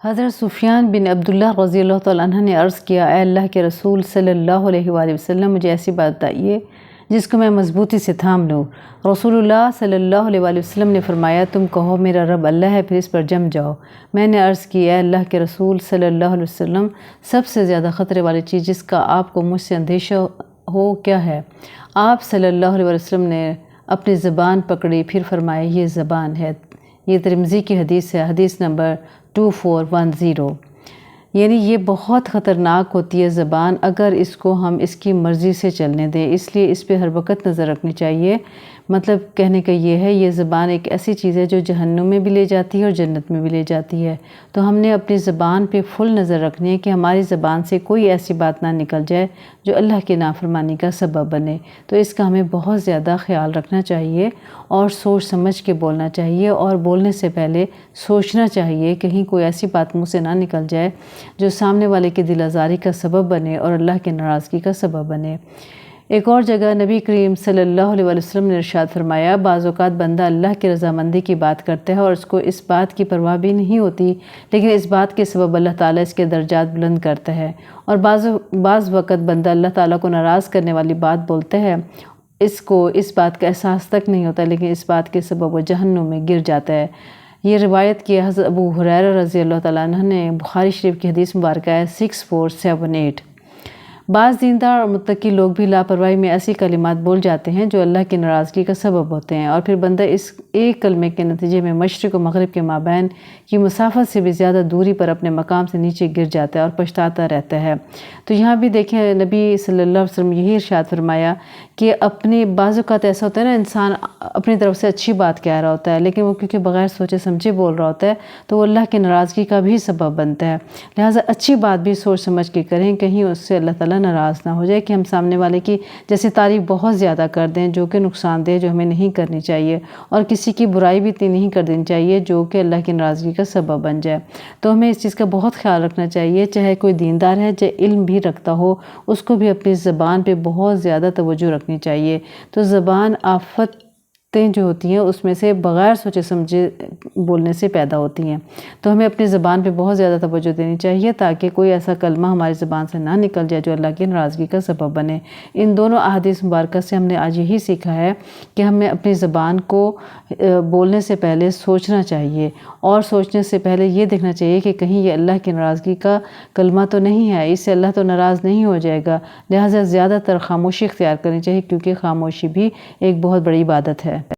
حضرت سفیان بن عبداللہ رضی اللہ تعالیٰ عنہ نے عرض کیا، اے اللہ کے رسول صلی اللہ علیہ وآلہ وسلم، مجھے ایسی بات بتائیے جس کو میں مضبوطی سے تھام لوں۔ رسول اللہ صلی اللہ علیہ وآلہ وسلم نے فرمایا، تم کہو میرا رب اللہ ہے، پھر اس پر جم جاؤ۔ میں نے عرض کی، اے اللہ کے رسول صلی اللہ علیہ وسلم، سب سے زیادہ خطرے والی چیز جس کا آپ کو مجھ سے اندیشہ ہو کیا ہے؟ آپ صلی اللہ علیہ وسلم نے اپنی زبان پکڑی، پھر فرمایا، یہ زبان ہے۔ یہ ترمذی کی حدیث ہے، حدیث نمبر 2410۔ یعنی یہ بہت خطرناک ہوتی ہے زبان، اگر اس کو ہم اس کی مرضی سے چلنے دیں، اس لیے اس پہ ہر وقت نظر رکھنی چاہیے۔ مطلب کہنے کا یہ ہے، یہ زبان ایک ایسی چیز ہے جو جہنم میں بھی لے جاتی ہے اور جنت میں بھی لے جاتی ہے۔ تو ہم نے اپنی زبان پہ فل نظر رکھنی ہے کہ ہماری زبان سے کوئی ایسی بات نہ نکل جائے جو اللہ کی نافرمانی کا سبب بنے۔ تو اس کا ہمیں بہت زیادہ خیال رکھنا چاہیے اور سوچ سمجھ کے بولنا چاہیے، اور بولنے سے پہلے سوچنا چاہیے کہیں کوئی ایسی بات منہ سے نہ نکل جائے جو سامنے والے کی دل آزاری کا سبب بنے اور اللہ کی ناراضگی کا سبب بنے۔ ایک اور جگہ نبی کریم صلی اللہ علیہ وسلم نے ارشاد فرمایا، بعض اوقات بندہ اللہ کی رضامندی کی بات کرتا ہے اور اس کو اس بات کی پرواہ بھی نہیں ہوتی، لیکن اس بات کے سبب اللہ تعالیٰ اس کے درجات بلند کرتا ہے۔ اور بعض وقت بندہ اللہ تعالیٰ کو ناراض کرنے والی بات بولتا ہے، اس کو اس بات کا احساس تک نہیں ہوتا، لیکن اس بات کے سبب وہ جہنم میں گر جاتا ہے۔ یہ روایت کی حضرت ابو ہریرہ رضی اللہ تعالیٰ عنہ نے، بخاری شریف کی حدیث مبارکہ ہے 6478۔ بعض دیندار اور متقی لوگ بھی لاپرواہی میں ایسی کلمات بول جاتے ہیں جو اللہ کی ناراضگی کا سبب ہوتے ہیں، اور پھر بندہ اس ایک کلمے کے نتیجے میں مشرق و مغرب کے مابین کی مسافت سے بھی زیادہ دوری پر اپنے مقام سے نیچے گر جاتا ہے اور پچھتاتا رہتا ہے۔ تو یہاں بھی دیکھیں، نبی صلی اللہ علیہ وسلم یہی ارشاد فرمایا کہ اپنی بعض اوقات ایسا ہوتا ہے نا، انسان اپنی طرف سے اچھی بات کہہ رہا ہوتا ہے، لیکن وہ کیونکہ بغیر سوچے سمجھے بول رہا ہوتا ہے تو وہ اللہ کی ناراضگی کا بھی سبب بنتا ہے۔ لہٰذا اچھی بات بھی سوچ سمجھ کے کریں، کہیں اس سے اللہ تعالیٰ ناراض نہ ہو جائے کہ ہم سامنے والے کی جیسے تعریف بہت زیادہ کر دیں جو کہ نقصان دہ، جو ہمیں نہیں کرنی چاہیے، اور کسی کی برائی بھی اتنی نہیں کر دینی چاہیے جو کہ اللہ کی ناراضگی کا سبب بن جائے۔ تو ہمیں اس چیز کا بہت خیال رکھنا چاہیے، چاہے کوئی دیندار ہے، چاہے علم بھی رکھتا ہو، اس کو بھی اپنی زبان پہ بہت زیادہ توجہ رکھنی چاہیے۔ تو زبان آفتیں جو ہوتی ہیں اس میں سے بغیر سوچے سمجھے بولنے سے پیدا ہوتی ہیں، تو ہمیں اپنی زبان پہ بہت زیادہ توجہ دینی چاہیے تاکہ کوئی ایسا کلمہ ہماری زبان سے نہ نکل جائے جو اللہ کی ناراضگی کا سبب بنے۔ ان دونوں احادیث مبارکہ سے ہم نے آج یہی سیکھا ہے کہ ہمیں اپنی زبان کو بولنے سے پہلے سوچنا چاہیے، اور سوچنے سے پہلے یہ دیکھنا چاہیے کہ کہیں یہ اللہ کی ناراضگی کا کلمہ تو نہیں ہے، اس سے اللہ تو ناراض نہیں ہو جائے گا۔ لہٰذا زیادہ تر خاموشی اختیار کرنی چاہیے، کیونکہ خاموشی بھی ایک بہت بڑی عبادت ہے۔